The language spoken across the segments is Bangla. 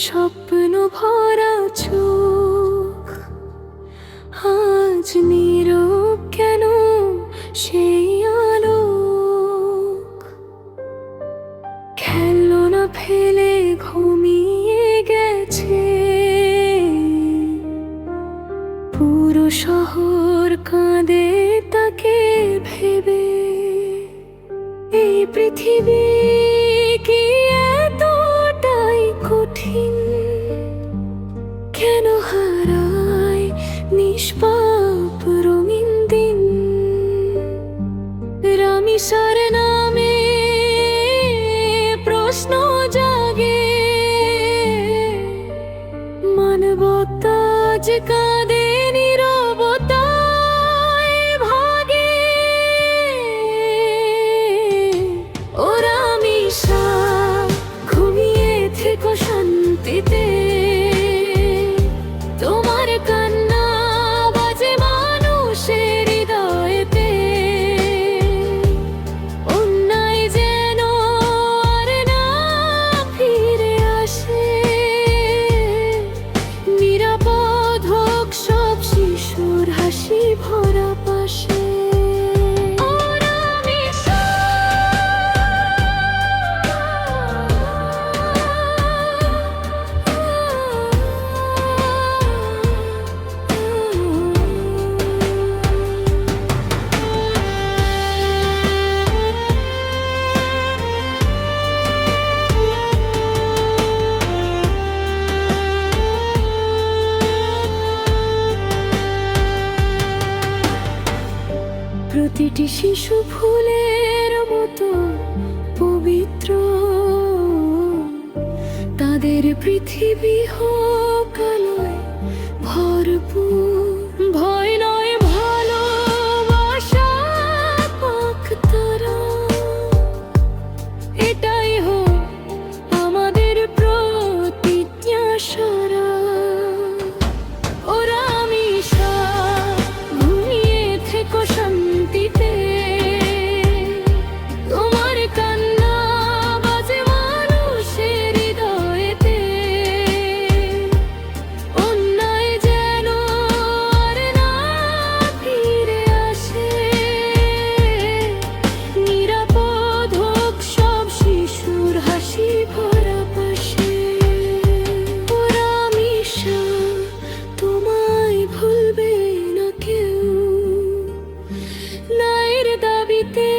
স্বপ্ন ভরা চোখ আজ নীরব কেন সেই আলোক? খেলনা ফেলে ঘুমিয়ে গেছে পুরো শহর, কাঁদে তাকে ভেবে। এই পৃথিবী কি এতটাই কঠিন? কেন হারায় নিষ্পাপ রঙিন দিন? রামিসার নামে প্রশ্ন জাগে, মানবতা আজ কাঁদে নীরবতায় ভাগে। ও রামিসা, ঘুমিয়ে থেকো শান্তিতে, তোমার কান্না বাজে মানুষের হৃদয়েতে। অন্যায় যেন আর না ফিরে আসে, নিরাপদ হোক সব শিশুর হাসি ভরা পাশে। ও রামিসা, প্রতিটি শিশু ফুলের মতো পবিত্র, তাদের পৃথিবী হোক আলোয় ভরপুর। ভয় নয়, ভালোবাসা পাক তারা, এটাই হোক আমাদের প্রতিজ্ঞা সারা। ও রামিসা, ঘুমিয়ে থেকো শান্তিতে, তোমার কান্না বাজে মানুষের হৃদয়েতে। অন্যায় যেন আর না ফিরে আসে, নিরাপদ হোক সব শিশুর হাসি ভরা পাশে। ও রামিসা, তোমায় ভুলবে না কেউ, ন্যায়ের দাবিতে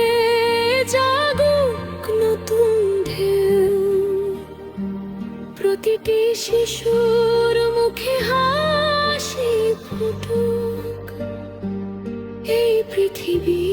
জাগুক নতুন ঢেউ। প্রতিটি শিশুর মুখে হাসি ফুটুক, এই পৃথিবী